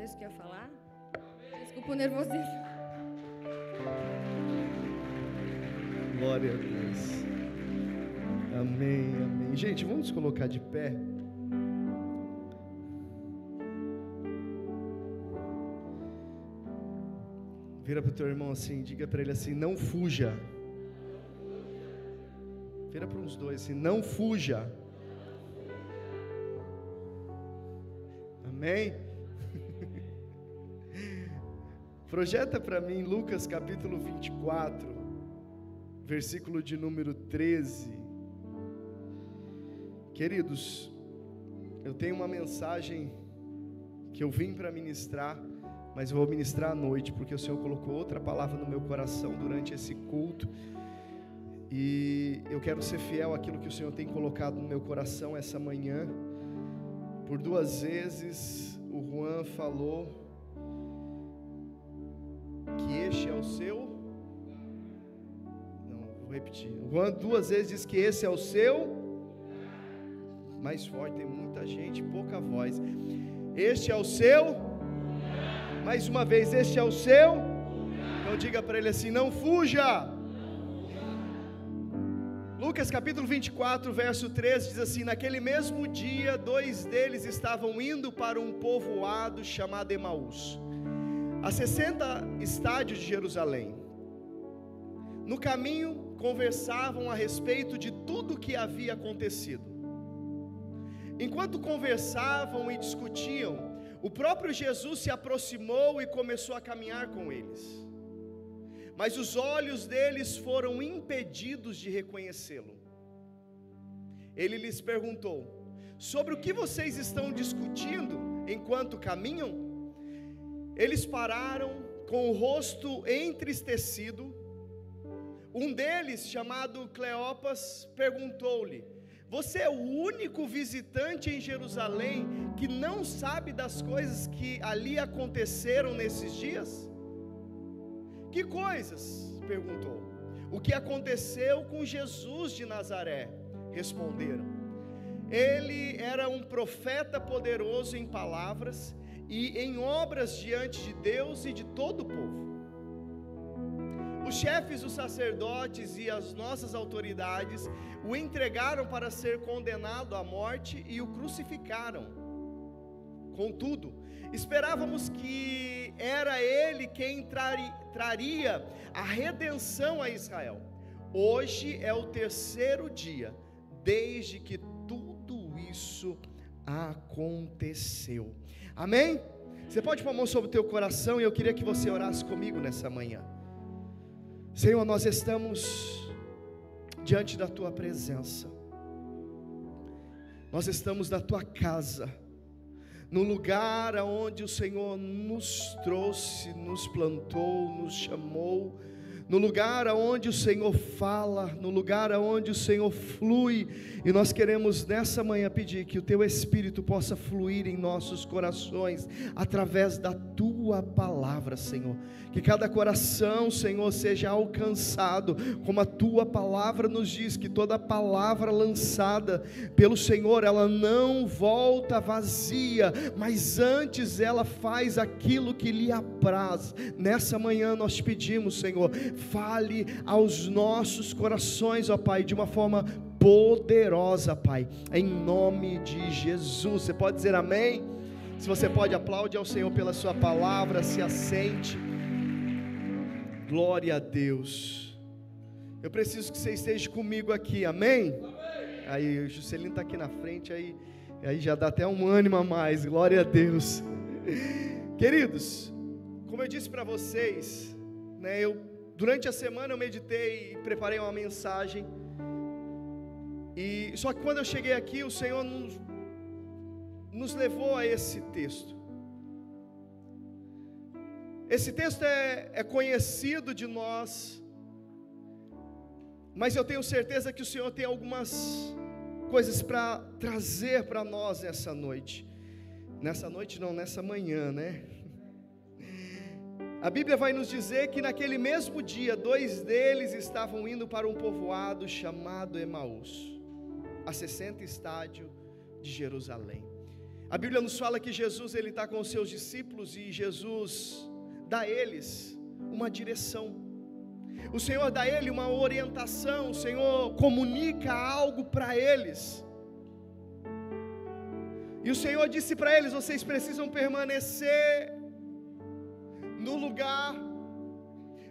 isso que eu ia falar. Desculpa o nervosismo. Glória a Deus. Amém, amém. Gente, vamos nos colocar de pé. Vira para o teu irmão assim, diga para ele assim, não fuja. Vira para uns dois assim, não fuja. Amém? Projeta para mim Lucas capítulo 24, versículo de número 13. Queridos, eu tenho uma mensagem que eu vim para ministrar, mas eu vou ministrar à noite, porque o Senhor colocou outra palavra no meu coração durante esse culto, e eu quero ser fiel àquilo que o Senhor tem colocado no meu coração essa manhã. Por 2 vezes o Juan falou que este é o seu, não, vou repetir, o Juan 2 vezes diz que esse é o seu, mais forte, tem muita gente, pouca voz, este é o seu, mais uma vez, este é o seu, então diga para ele assim, não fuja. Lucas capítulo 24, verso 13 diz assim, naquele mesmo dia, 2 deles estavam indo para um povoado chamado Emaús, a 60 estádios de Jerusalém. No caminho, conversavam a respeito de tudo o que havia acontecido. Enquanto conversavam e discutiam, o próprio Jesus se aproximou e começou a caminhar com eles. Mas os olhos deles foram impedidos de reconhecê-lo. Ele lhes perguntou, sobre o que vocês estão discutindo enquanto caminham? Eles pararam com o rosto entristecido. Um deles, chamado Cleopas, perguntou-lhe, você é o único visitante em Jerusalém que não sabe das coisas que ali aconteceram nesses dias? Que coisas? Perguntou. O que aconteceu com Jesus de Nazaré? Responderam. Ele era um profeta poderoso em palavras e em obras diante de Deus e de todo o povo. Os chefes dos sacerdotes e as nossas autoridades o entregaram para ser condenado à morte e o crucificaram. Contudo, esperávamos que era ele quem traria a redenção a Israel. Hoje é o 3º dia desde que tudo isso aconteceu. Amém? Você pode pôr a mão sobre o teu coração e eu queria que você orasse comigo nessa manhã. Senhor, nós estamos diante da tua presença. Nós estamos na tua casa, no lugar aonde o Senhor nos trouxe, nos plantou, nos chamou, no lugar aonde o Senhor fala, no lugar aonde o Senhor flui, e nós queremos nessa manhã pedir que o teu Espírito possa fluir em nossos corações, através da tua palavra, Senhor, que cada coração, Senhor, seja alcançado, como a tua palavra nos diz, que toda palavra lançada pelo Senhor, ela não volta vazia, mas antes ela faz aquilo que lhe apraz. Nessa manhã nós pedimos, Senhor, fale aos nossos corações, ó Pai, de uma forma poderosa, Pai, em nome de Jesus. Você pode dizer amém? Se você pode, aplaude ao Senhor pela sua palavra, se assente. Glória a Deus. Eu preciso que você esteja comigo aqui, amém? Aí o Juscelino está aqui na frente, aí já dá até um ânimo a mais, glória a Deus. Queridos, como eu disse para vocês, né, durante a semana eu meditei e preparei uma mensagem, e só que quando eu cheguei aqui, o Senhor nos levou a esse texto. Esse texto é conhecido de nós, mas eu tenho certeza que o Senhor tem algumas coisas para trazer para nós nessa noite. Nessa noite não, nessa manhã, né? A Bíblia vai nos dizer que naquele mesmo dia, 2 deles estavam indo para um povoado chamado Emaús, a 60 estádio de Jerusalém. A Bíblia nos fala que Jesus ele está com os seus discípulos e Jesus dá a eles uma direção. O Senhor dá a ele uma orientação, o Senhor comunica algo para eles. E o Senhor disse para eles: vocês precisam permanecer no lugar,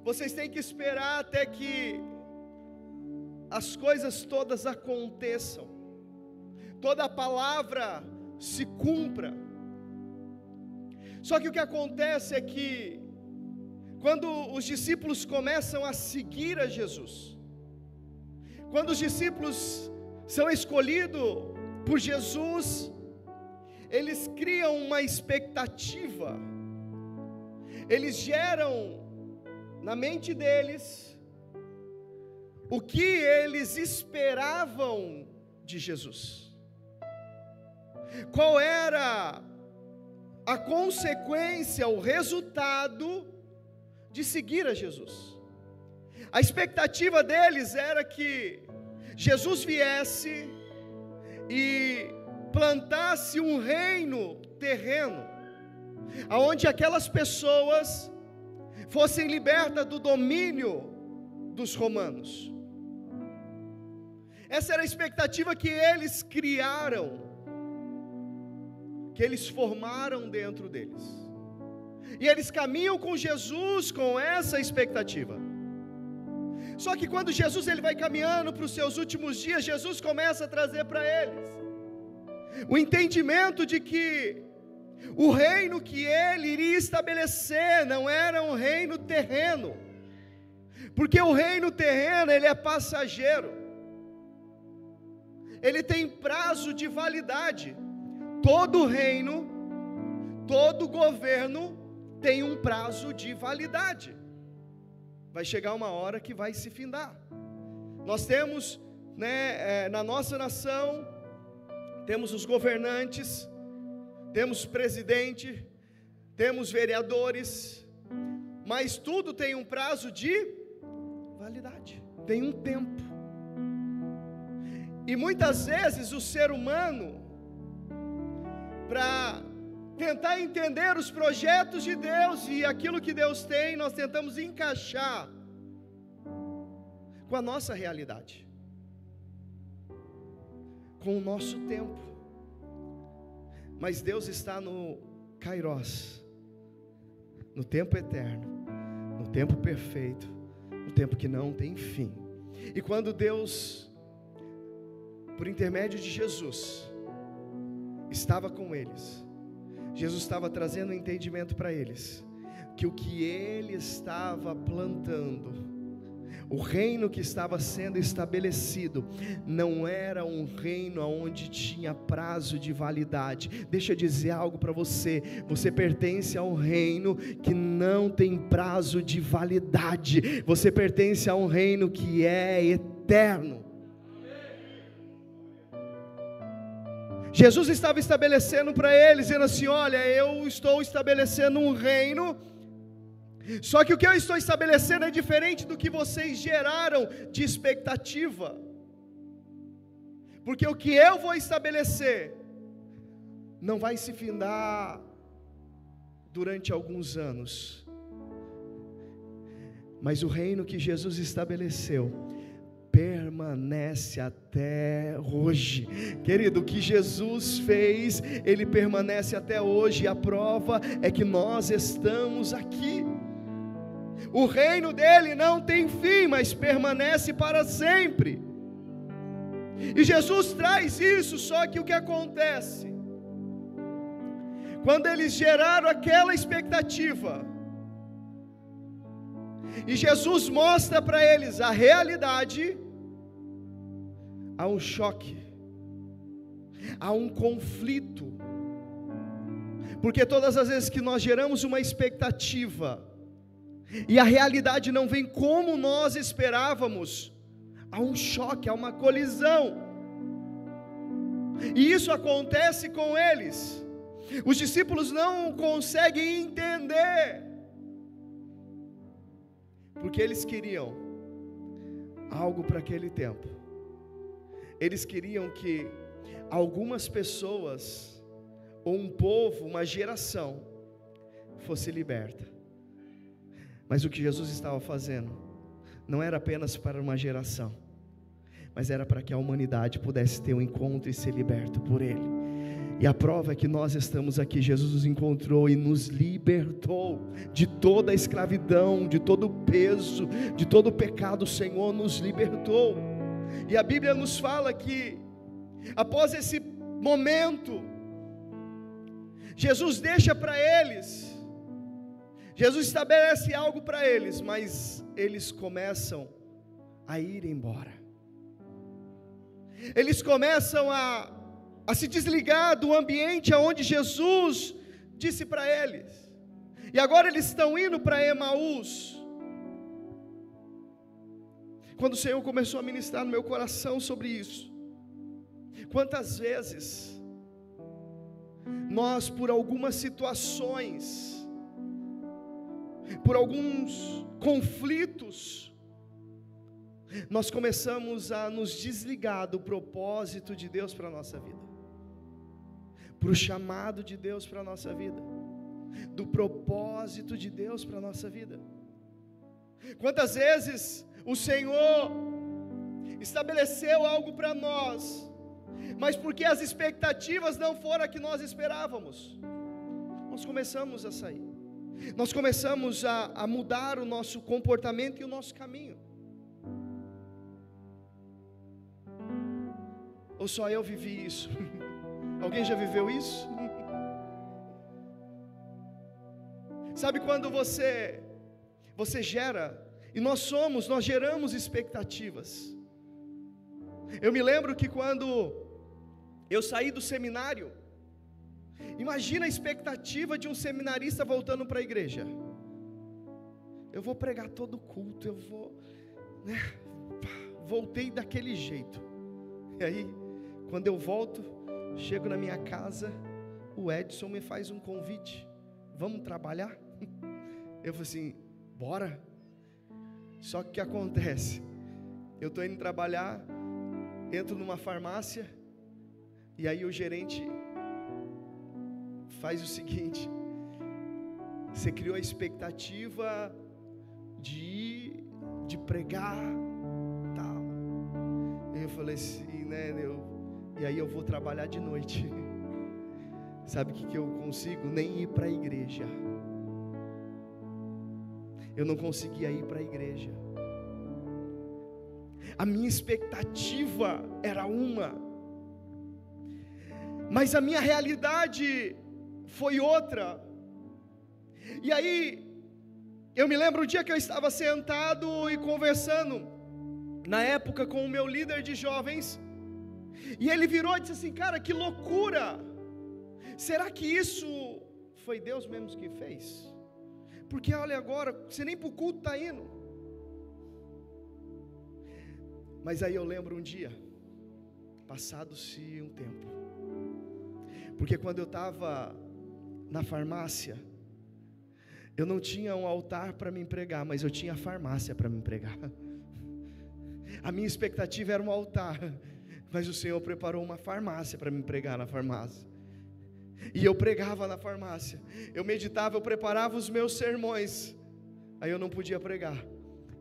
vocês têm que esperar até que as coisas todas aconteçam, toda a palavra se cumpra. Só que o que acontece é que quando os discípulos começam a seguir a Jesus, quando os discípulos são escolhidos por Jesus, eles criam uma expectativa, eles geram na mente deles o que eles esperavam de Jesus. Qual era a consequência, o resultado de seguir a Jesus? A expectativa deles era que Jesus viesse e plantasse um reino terreno, aonde aquelas pessoas fossem libertas do domínio dos romanos. Essa era a expectativa que eles criaram, que eles formaram dentro deles. E eles caminham com Jesus com essa expectativa. Só que quando Jesus ele vai caminhando para os seus últimos dias, Jesus começa a trazer para eles o entendimento de que o reino que ele iria estabelecer não era um reino terreno, porque o reino terreno ele é passageiro, ele tem prazo de validade. Todo reino, todo governo tem um prazo de validade. Vai chegar uma hora que vai se findar. Nós temos, na nossa nação, temos os governantes, temos presidente, temos vereadores, mas tudo tem um prazo de validade, tem um tempo. E muitas vezes o ser humano, para tentar entender os projetos de Deus e aquilo que Deus tem, nós tentamos encaixar com a nossa realidade, com o nosso tempo. Mas Deus está no Kairos, no tempo eterno, no tempo perfeito, no tempo que não tem fim. E quando Deus, por intermédio de Jesus, estava com eles, Jesus estava trazendo um entendimento para eles, que o que ele estava plantando, o reino que estava sendo estabelecido, não era um reino onde tinha prazo de validade. Deixa eu dizer algo para você: você pertence a um reino que não tem prazo de validade, você pertence a um reino que é eterno. Jesus estava estabelecendo para eles, dizendo assim: olha, eu estou estabelecendo um reino, só que o que eu estou estabelecendo é diferente do que vocês geraram de expectativa, porque o que eu vou estabelecer não vai se findar durante alguns anos, mas o reino que Jesus estabeleceu permanece até hoje. Querido, o que Jesus fez, ele permanece até hoje, e a prova é que nós estamos aqui. O reino dele não tem fim, mas permanece para sempre. E Jesus traz isso, só que o que acontece? Quando eles geraram aquela expectativa, e Jesus mostra para eles a realidade, há um choque, há um conflito, porque todas as vezes que nós geramos uma expectativa, e a realidade não vem como nós esperávamos, há um choque, há uma colisão, e isso acontece com eles. Os discípulos não conseguem entender, porque eles queriam algo para aquele tempo. Eles queriam que algumas pessoas ou um povo, uma geração, fosse liberta. Mas o que Jesus estava fazendo não era apenas para uma geração, mas era para que a humanidade pudesse ter um encontro e ser liberto por Ele. E a prova é que nós estamos aqui. Jesus nos encontrou e nos libertou de toda a escravidão, de todo o peso, de todo o pecado. O Senhor nos libertou. E a Bíblia nos fala que após esse momento, Jesus deixa para eles, Jesus estabelece algo para eles, mas eles começam a ir embora. Eles começam a se desligar do ambiente aonde Jesus disse para eles. E agora eles estão indo para Emaús. Quando o Senhor começou a ministrar no meu coração sobre isso, quantas vezes nós, por algumas situações, por alguns conflitos, nós começamos a nos desligar do propósito de Deus para a nossa vida, para o chamado de Deus para a nossa vida, do propósito de Deus para a nossa vida. Quantas vezes o Senhor estabeleceu algo para nós, mas porque as expectativas não foram a que nós esperávamos, nós começamos a sair, nós começamos a mudar o nosso comportamento e o nosso caminho. Ou só eu vivi isso? Alguém já viveu isso? Sabe quando você gera, e nós geramos expectativas. Eu me lembro que quando eu saí do seminário, imagina a expectativa de um seminarista voltando para a igreja. Eu vou pregar todo culto, voltei daquele jeito. E aí, quando eu volto, chego na minha casa, o Edson me faz um convite: vamos trabalhar? Eu falei assim: bora. Só que o que acontece? Eu estou indo trabalhar, entro numa farmácia, e aí o gerente faz o seguinte: você criou a expectativa de pregar, tal. Eu falei assim, né, e aí eu vou trabalhar de noite. Sabe o que eu consigo? Nem ir para a igreja. Eu não conseguia ir para a igreja. A minha expectativa era uma, mas a minha realidade foi outra. E aí, eu me lembro um dia que eu estava sentado e conversando, na época, com o meu líder de jovens, e ele virou e disse assim: cara, que loucura, será que isso foi Deus mesmo que fez? Porque olha agora, você nem para o culto está indo. Mas aí eu lembro um dia, passado-se um tempo, porque quando eu estava na farmácia, eu não tinha um altar para me pregar, mas eu tinha a farmácia para me pregar. A minha expectativa era um altar, mas o Senhor preparou uma farmácia para me pregar na farmácia. E eu pregava na farmácia, eu meditava, eu preparava os meus sermões. Aí eu não podia pregar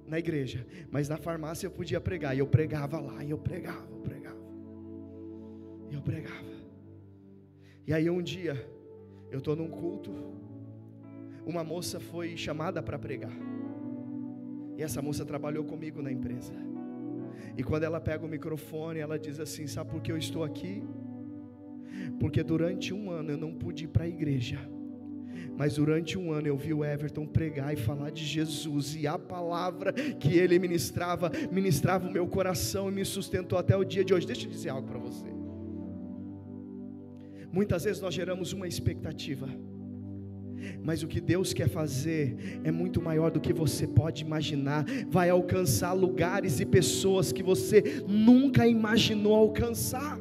na igreja, mas na farmácia eu podia pregar. E eu pregava lá, e eu pregava. E aí um dia, eu estou num culto, uma moça foi chamada para pregar, e essa moça trabalhou comigo na empresa. E quando ela pega o microfone, ela diz assim: sabe por que eu estou aqui? Porque durante um ano eu não pude ir para a igreja, mas durante um ano eu vi o Everton pregar e falar de Jesus, e a palavra que ele ministrava o meu coração e me sustentou até o dia de hoje. Deixa eu dizer algo para você. Muitas vezes nós geramos uma expectativa, mas o que Deus quer fazer é muito maior do que você pode imaginar. Vai alcançar lugares e pessoas que você nunca imaginou alcançar.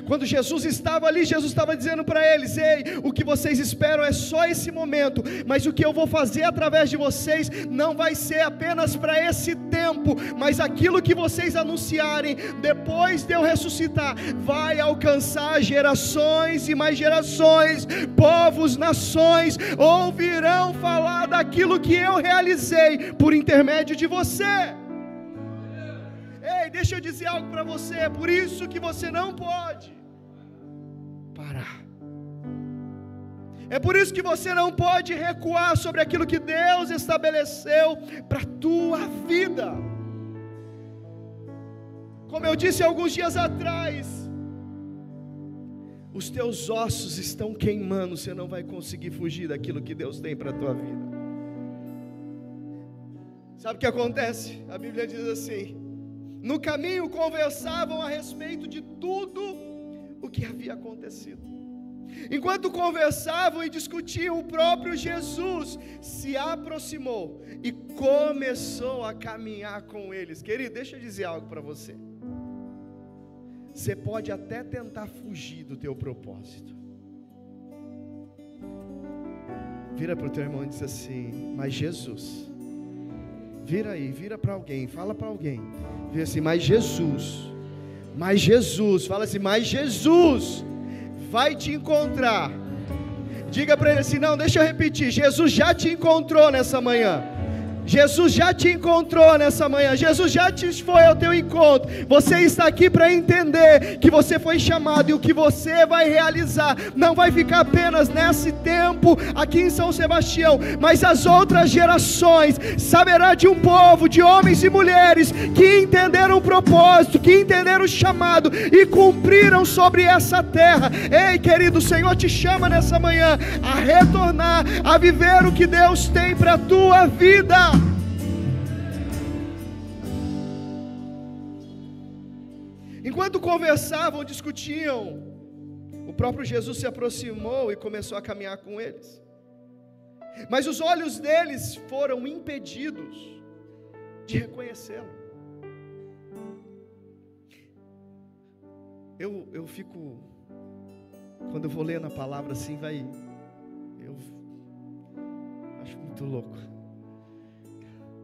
Quando Jesus estava ali, Jesus estava dizendo para eles: ei, o que vocês esperam é só esse momento, mas o que eu vou fazer através de vocês não vai ser apenas para esse tempo, mas aquilo que vocês anunciarem depois de eu ressuscitar vai alcançar gerações e mais gerações, povos, nações ouvirão falar daquilo que eu realizei por intermédio de você. Ei, deixa eu dizer algo para você, é por isso que você não pode parar. É por isso que você não pode recuar sobre aquilo que Deus estabeleceu para a tua vida. Como eu disse alguns dias atrás, os teus ossos estão queimando, você não vai conseguir fugir daquilo que Deus tem para a tua vida. Sabe o que acontece? A Bíblia diz assim: no caminho conversavam a respeito de tudo o que havia acontecido. Enquanto conversavam e discutiam, o próprio Jesus se aproximou e começou a caminhar com eles. Querido, deixa eu dizer algo para você. Você pode até tentar fugir do teu propósito. Vira para o teu irmão e diz assim: mas Jesus. Vira aí, vira para alguém, fala para alguém. Vira assim: mas Jesus, fala assim: mas Jesus vai te encontrar. Diga para ele assim: não, deixa eu repetir, Jesus já te encontrou nessa manhã. Jesus já te encontrou nessa manhã. Jesus já te foi ao teu encontro. Você está aqui para entender que você foi chamado, e o que você vai realizar não vai ficar apenas nesse tempo aqui em São Sebastião, mas as outras gerações saberá de um povo, de homens e mulheres que entenderam o propósito, que entenderam o chamado e cumpriram sobre essa terra. Ei, querido, o Senhor te chama nessa manhã a retornar, a viver o que Deus tem para a tua vida. Enquanto conversavam, discutiam, o próprio Jesus se aproximou e começou a caminhar com eles. Mas os olhos deles foram impedidos de reconhecê-lo. Eu fico, quando eu vou lendo a palavra assim, eu acho muito louco.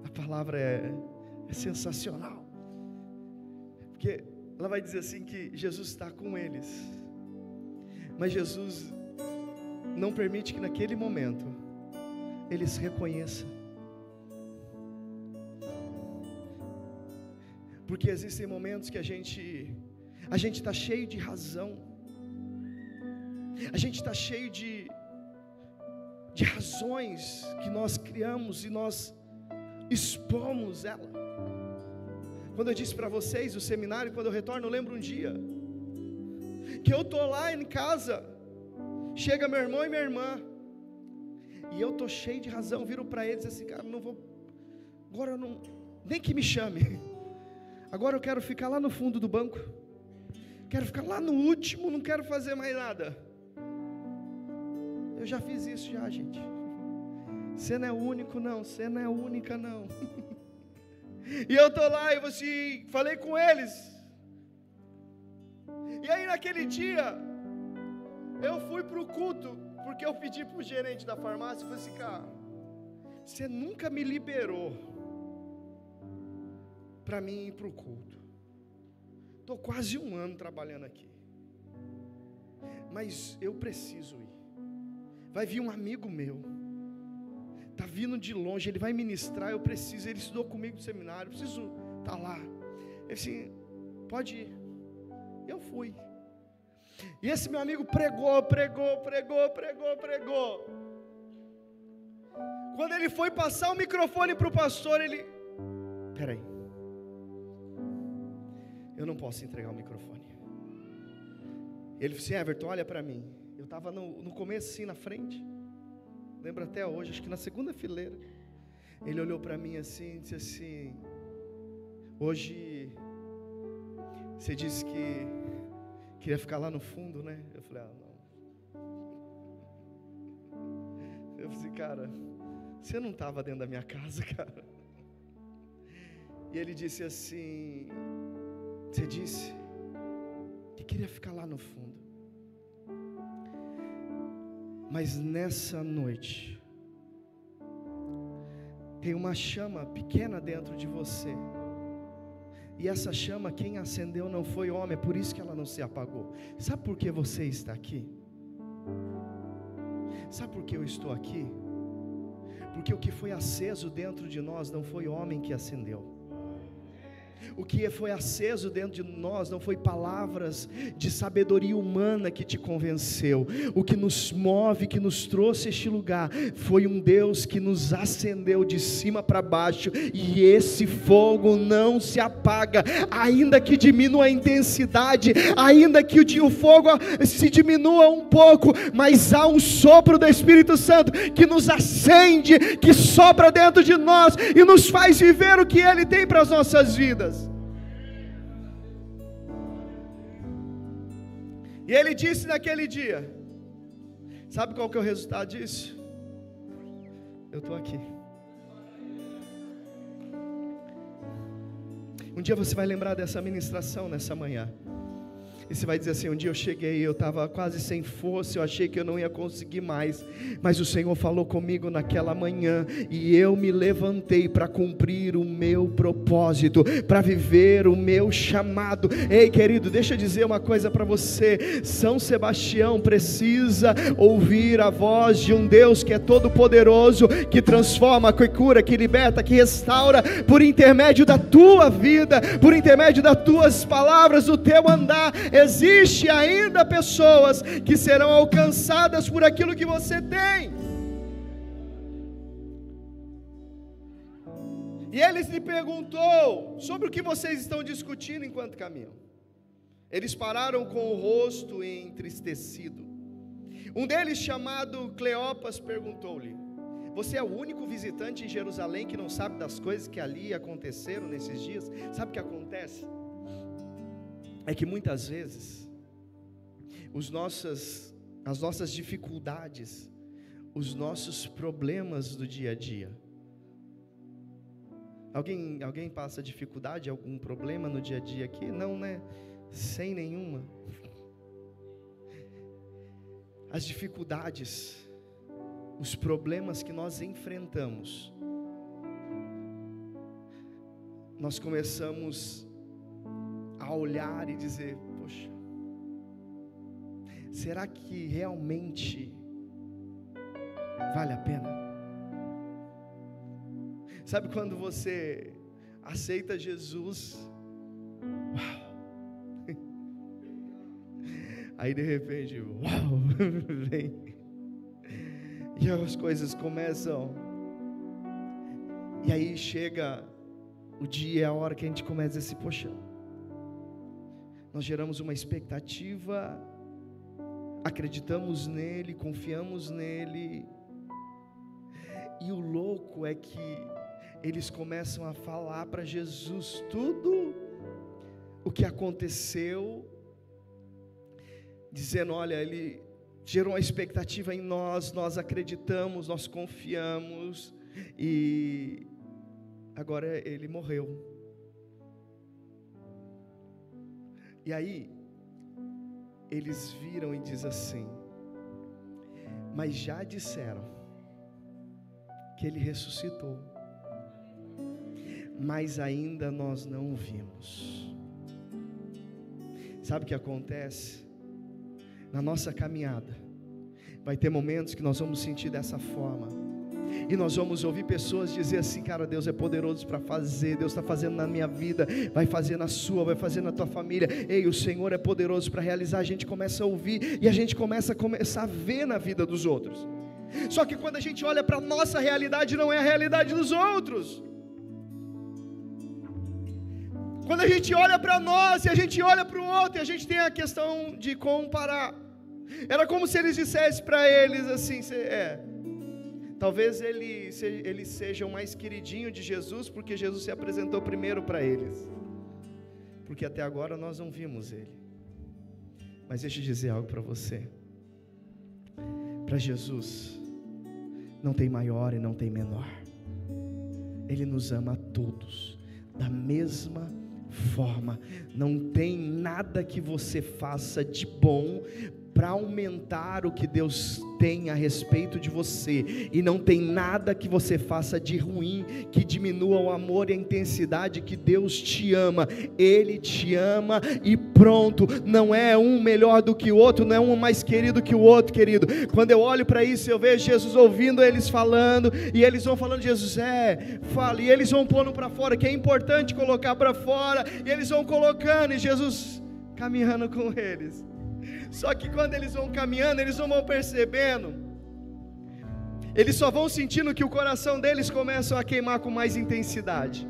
A palavra é sensacional, porque ela vai dizer assim que Jesus está com eles, mas Jesus não permite que naquele momento eles reconheçam, porque existem momentos que a gente está cheio de razão, a gente está cheio de razões que nós criamos e nós expomos ela. Quando eu disse para vocês, o seminário, quando eu retorno, eu lembro um dia que eu estou lá em casa, chega meu irmão e minha irmã, e eu estou cheio de razão, viro para eles assim: cara, não vou, agora eu não, nem que me chame, agora eu quero ficar lá no fundo do banco, quero ficar lá no último, não quero fazer mais nada. Eu já fiz isso já, gente. Você não é o único não, você não é a única não. E eu estou lá, e falei com eles. E aí naquele dia, eu fui para o culto, porque eu pedi para o gerente da farmácia, eu falei assim: cara, você nunca me liberou para mim ir para o culto. Estou quase 1 ano trabalhando aqui, mas eu preciso ir. Vai vir um amigo meu, está vindo de longe, ele vai ministrar, eu preciso, ele estudou comigo no seminário, eu preciso estar lá. Ele disse: pode ir. Eu fui. E esse meu amigo pregou. Quando ele foi passar o microfone para o pastor, ele: peraí, eu não posso entregar o microfone. Ele disse: Everton, olha para mim. Eu estava no começo assim, na frente, lembro até hoje, acho que na segunda fileira. Ele olhou para mim assim e disse assim: hoje você disse que queria ficar lá no fundo, né? Eu falei: não. Eu falei: cara, você não estava dentro da minha casa, cara. E ele disse assim: você disse que queria ficar lá no fundo. Mas nessa noite, tem uma chama pequena dentro de você. E essa chama, quem acendeu não foi homem, é por isso que ela não se apagou. Sabe por que você está aqui? Sabe por que eu estou aqui? Porque o que foi aceso dentro de nós não foi homem que acendeu. O que foi aceso dentro de nós não foi palavras de sabedoria humana que te convenceu. O que nos move, que nos trouxe a este lugar, foi um Deus que nos acendeu de cima para baixo. E esse fogo não se apaga, ainda que diminua a intensidade, ainda que o fogo se diminua um pouco, mas há um sopro do Espírito Santo que nos acende, que sopra dentro de nós e nos faz viver o que Ele tem para as nossas vidas. E Ele disse naquele dia, sabe qual que é o resultado disso? Eu estou aqui. Um dia você vai lembrar dessa ministração nessa manhã. E você vai dizer assim, um dia eu cheguei, eu estava quase sem força, eu achei que eu não ia conseguir mais, mas o Senhor falou comigo naquela manhã, e eu me levantei para cumprir o meu propósito, para viver o meu chamado. Ei querido, deixa eu dizer uma coisa para você, São Sebastião precisa ouvir a voz de um Deus que é todo poderoso, que transforma, que cura, que liberta, que restaura, por intermédio da tua vida, por intermédio das tuas palavras, do teu andar. Existe ainda pessoas que serão alcançadas por aquilo que você tem. E ele lhe perguntou sobre o que vocês estão discutindo enquanto caminham. Eles pararam com o rosto entristecido. Um deles, chamado Cleopas, perguntou-lhe: você é o único visitante em Jerusalém que não sabe das coisas que ali aconteceram nesses dias? Sabe o que acontece? É que muitas vezes as nossas dificuldades, os nossos problemas do dia a dia. Alguém passa dificuldade, algum problema no dia a dia aqui? Não, né? Sem nenhuma. As dificuldades, os problemas que nós enfrentamos, nós começamos a olhar e dizer: poxa, será que realmente vale a pena? Sabe quando você aceita Jesus, uau, aí de repente, uau, vem, e as coisas começam, e aí chega o dia, a hora que a gente começa a dizer assim: poxa, nós geramos uma expectativa, acreditamos nele, confiamos nele, e o louco é que eles começam a falar para Jesus tudo o que aconteceu, dizendo: olha, ele gerou uma expectativa em nós, nós acreditamos, nós confiamos, e agora ele morreu. E aí, eles viram e dizem assim: mas já disseram que ele ressuscitou, mas ainda nós não o vimos. Sabe o que acontece? Na nossa caminhada, vai ter momentos que nós vamos sentir dessa forma, e nós vamos ouvir pessoas dizer assim: cara, Deus é poderoso para fazer, Deus está fazendo na minha vida, vai fazer na sua, vai fazer na tua família. Ei, o Senhor é poderoso para realizar. A gente começa a ouvir e a gente começa a ver na vida dos outros. Só que quando a gente olha para a nossa realidade, não é a realidade dos outros. Quando a gente olha para nós e a gente olha para o outro, e a gente tem a questão de comparar. Era como se eles dissessem para eles assim: talvez eles sejam mais queridinho de Jesus, porque Jesus se apresentou primeiro para eles, porque até agora nós não vimos Ele. Mas deixa eu dizer algo para você: para Jesus não tem maior e não tem menor. Ele nos ama a todos da mesma forma. Não tem nada que você faça de bom para aumentar o que Deus tem a respeito de você, e não tem nada que você faça de ruim que diminua o amor e a intensidade que Deus te ama. Ele te ama e pronto. Não é um melhor do que o outro, não é um mais querido que o outro, querido. Quando eu olho para isso, eu vejo Jesus ouvindo eles falando, e eles vão falando, Jesus fala, e eles vão pondo para fora, que é importante colocar para fora, e eles vão colocando, e Jesus caminhando com eles. Só que quando eles vão caminhando, eles não vão percebendo, eles só vão sentindo que o coração deles começa a queimar com mais intensidade.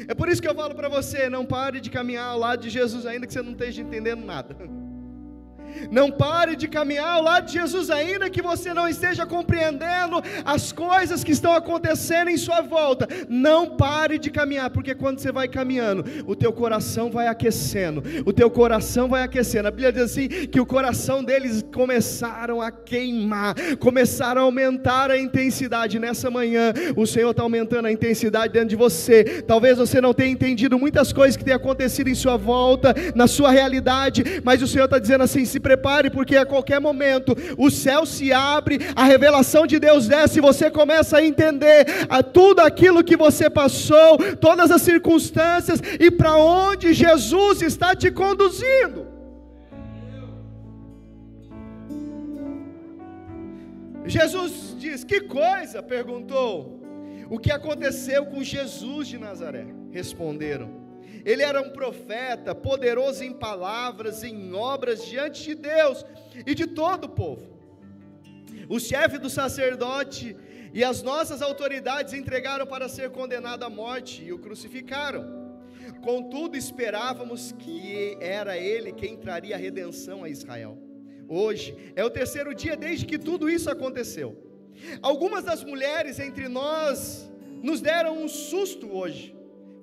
É por isso que eu falo para você, não pare de caminhar ao lado de Jesus ainda que você não esteja entendendo nada. Não pare de caminhar ao lado de Jesus ainda que você não esteja compreendendo as coisas que estão acontecendo em sua volta. Não pare de caminhar, porque quando você vai caminhando, o teu coração vai aquecendo, o teu coração vai aquecendo. A Bíblia diz assim, que o coração deles começaram a queimar, começaram a aumentar a intensidade. Nessa manhã, o Senhor está aumentando a intensidade dentro de você. Talvez você não tenha entendido muitas coisas que têm acontecido em sua volta, na sua realidade, mas o Senhor está dizendo assim, se prepare, porque a qualquer momento o céu se abre, a revelação de Deus desce, e você começa a entender tudo aquilo que você passou, todas as circunstâncias, e para onde Jesus está te conduzindo. Jesus diz, que coisa? Perguntou. O que aconteceu com Jesus de Nazaré? Responderam, ele era um profeta, poderoso em palavras, em obras, diante de Deus e de todo o povo. O chefe do sacerdote e as nossas autoridades entregaram para ser condenado à morte e o crucificaram. Contudo, esperávamos que era ele quem traria a redenção a Israel. Hoje é o terceiro dia desde que tudo isso aconteceu. Algumas das mulheres entre nós nos deram um susto hoje.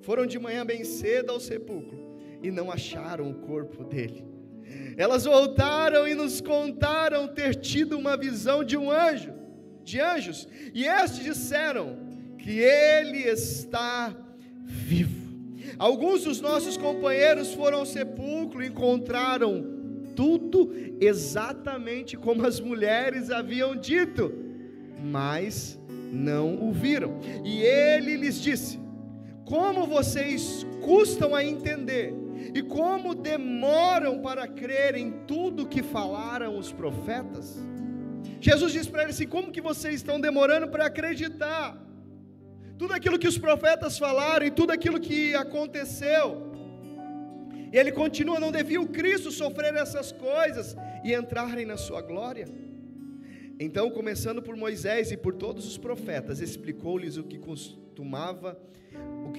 Foram de manhã bem cedo ao sepulcro e não acharam o corpo dele. Elas voltaram e nos contaram ter tido uma visão de anjos, e estes disseram que ele está vivo. Alguns dos nossos companheiros foram ao sepulcro e encontraram tudo exatamente como as mulheres haviam dito, mas não o viram. E ele lhes disse, como vocês custam a entender e como demoram para crer em tudo que falaram os profetas? Jesus disse para eles assim, como que vocês estão demorando para acreditar? Tudo aquilo que os profetas falaram e tudo aquilo que aconteceu. E ele continua, não devia o Cristo sofrer essas coisas e entrarem na sua glória? Então, começando por Moisés e por todos os profetas, explicou-lhes o que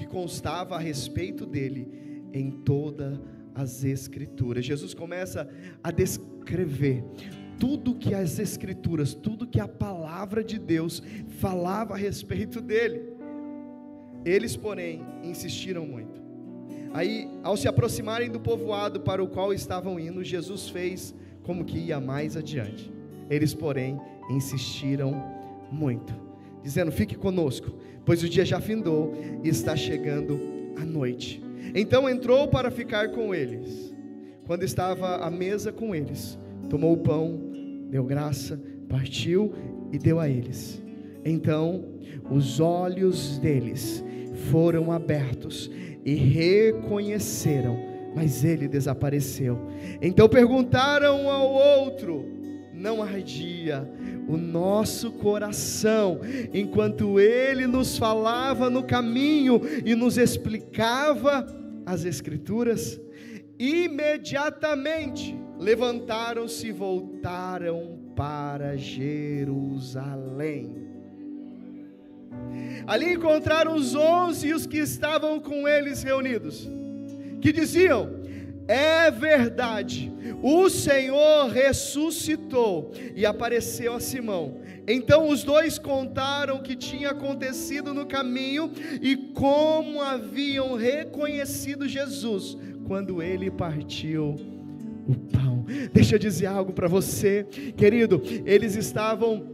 constava a respeito dele em todas as Escrituras. Jesus começa a descrever tudo que as Escrituras, tudo que a palavra de Deus falava a respeito dele. Eles, porém, insistiram muito. Aí, ao se aproximarem do povoado para o qual estavam indo, Jesus fez como que ia mais adiante. Eles, porém, insistiram muito, dizendo, fique conosco, pois o dia já findou e está chegando a noite. Então entrou para ficar com eles. Quando estava à mesa com eles, tomou o pão, deu graça, partiu e deu a eles. Então os olhos deles foram abertos e reconheceram, mas ele desapareceu. Então perguntaram um ao outro, não ardia o nosso coração enquanto ele nos falava no caminho e nos explicava as Escrituras? Imediatamente levantaram-se e voltaram para Jerusalém. Ali encontraram os 11 e os que estavam com eles reunidos, que diziam, é verdade, o Senhor ressuscitou e apareceu a Simão. Então os dois contaram o que tinha acontecido no caminho e como haviam reconhecido Jesus quando ele partiu o pão. Deixa eu dizer algo para você, querido. Eles estavam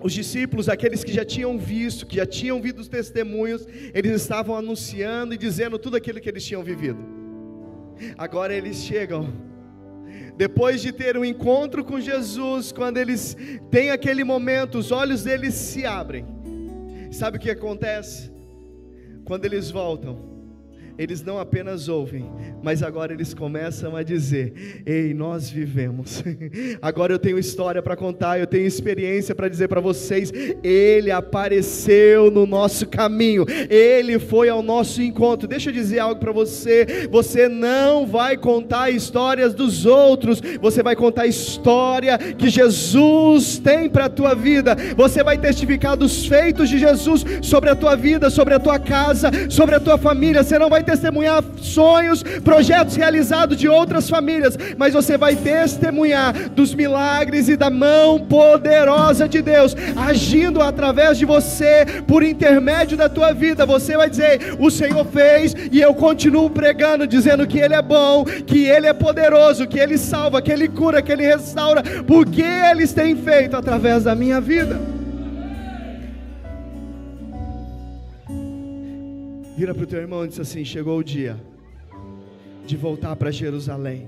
os discípulos, aqueles que já tinham visto, que já tinham ouvido os testemunhos, eles estavam anunciando e dizendo tudo aquilo que eles tinham vivido. Agora eles chegam, depois de ter um encontro com Jesus, quando eles têm aquele momento, os olhos deles se abrem. Sabe o que acontece? Quando eles voltam, eles não apenas ouvem, mas agora eles começam a dizer: ei, nós vivemos. Agora eu tenho história para contar, eu tenho experiência para dizer para vocês. Ele apareceu no nosso caminho, Ele foi ao nosso encontro. Deixa eu dizer algo para você: você não vai contar histórias dos outros, você vai contar a história que Jesus tem para a tua vida. Você vai testificar dos feitos de Jesus sobre a tua vida, sobre a tua casa, sobre a tua família. Você não vai testemunhar sonhos, projetos realizados de outras famílias, mas você vai testemunhar dos milagres e da mão poderosa de Deus agindo através de você, por intermédio da tua vida. Você vai dizer: o Senhor fez, e eu continuo pregando, dizendo que Ele é bom, que Ele é poderoso, que Ele salva, que Ele cura, que Ele restaura, porque Ele tem feito através da minha vida. Vira para o teu irmão e diz assim: chegou o dia de voltar para Jerusalém.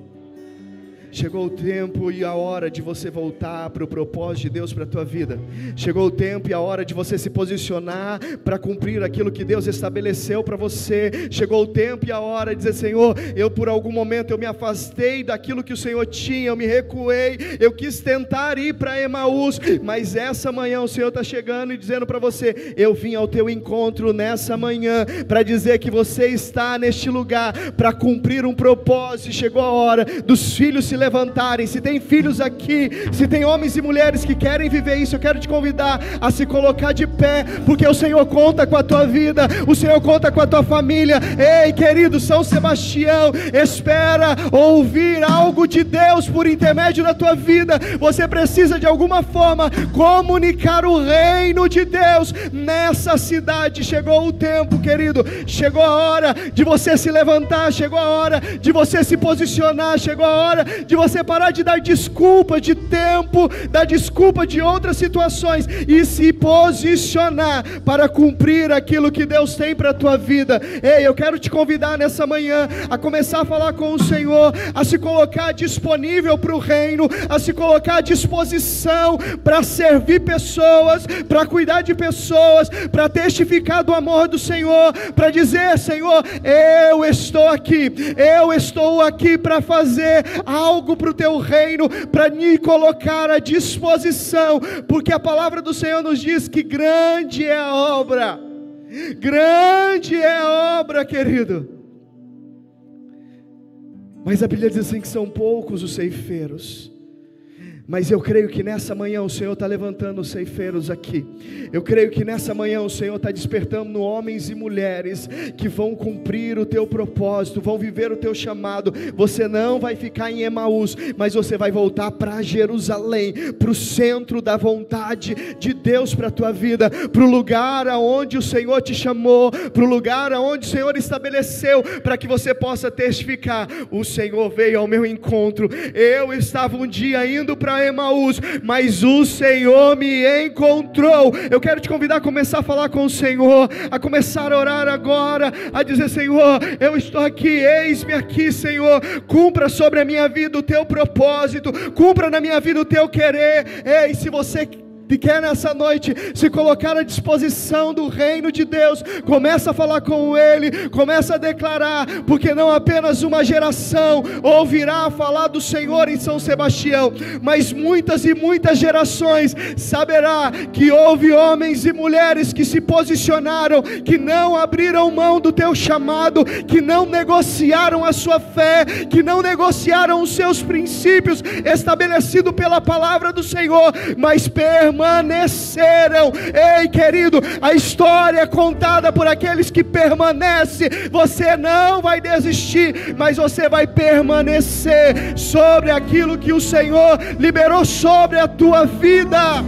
Chegou o tempo e a hora de você voltar para o propósito de Deus para a tua vida. Chegou o tempo e a hora de você se posicionar para cumprir aquilo que Deus estabeleceu para você. Chegou o tempo e a hora de dizer: Senhor, eu por algum momento eu me afastei daquilo que o Senhor tinha, eu me recuei, eu quis tentar ir para Emaús, mas essa manhã o Senhor está chegando e dizendo para você: eu vim ao teu encontro nessa manhã para dizer que você está neste lugar para cumprir um propósito. Chegou a hora dos filhos se levantarem. Se tem filhos aqui, se tem homens e mulheres que querem viver isso, eu quero te convidar a se colocar de pé, porque o Senhor conta com a tua vida, o Senhor conta com a tua família. Ei, querido, São Sebastião espera ouvir algo de Deus por intermédio da tua vida. Você precisa de alguma forma comunicar o reino de Deus nessa cidade. Chegou o tempo, querido, chegou a hora de você se levantar, chegou a hora de você se posicionar, chegou a hora de você parar de dar desculpa de tempo, dar desculpa de outras situações e se posicionar para cumprir aquilo que Deus tem para a tua vida. Ei, eu quero te convidar nessa manhã a começar a falar com o Senhor, a se colocar disponível para o reino, a se colocar à disposição para servir pessoas, para cuidar de pessoas, para testificar do amor do Senhor, para dizer: Senhor, eu estou aqui para fazer algo para o teu reino, para me colocar à disposição, porque a palavra do Senhor nos diz que grande é a obra, querido. Mas a Bíblia diz assim que são poucos os ceifeiros. Mas eu creio que nessa manhã o Senhor está levantando os ceifeiros aqui. Eu creio que nessa manhã o Senhor está despertando homens e mulheres que vão cumprir o teu propósito, vão viver o teu chamado. Você não vai ficar em Emaús, mas você vai voltar para Jerusalém, para o centro da vontade de Deus para a tua vida, para o lugar aonde o Senhor te chamou, para o lugar aonde o Senhor estabeleceu, para que você possa testificar: o Senhor veio ao meu encontro. Eu estava um dia indo para Emaús, mas o Senhor me encontrou. Eu quero te convidar a começar a falar com o Senhor, a começar a orar agora, a dizer: Senhor, eu estou aqui, eis-me aqui, Senhor, cumpra sobre a minha vida o teu propósito, cumpra na minha vida o teu querer. Ei, se você quer nessa noite se colocar à disposição do reino de Deus, começa a falar com Ele, começa a declarar, porque não apenas uma geração ouvirá falar do Senhor em São Sebastião, mas muitas e muitas gerações saberá que houve homens e mulheres que se posicionaram, que não abriram mão do teu chamado, que não negociaram a sua fé, que não negociaram os seus princípios estabelecidos pela palavra do Senhor, mas permaneceram. Ei, querido, a história é contada por aqueles que permanecem. Você não vai desistir, mas você vai permanecer sobre aquilo que o Senhor liberou sobre a tua vida.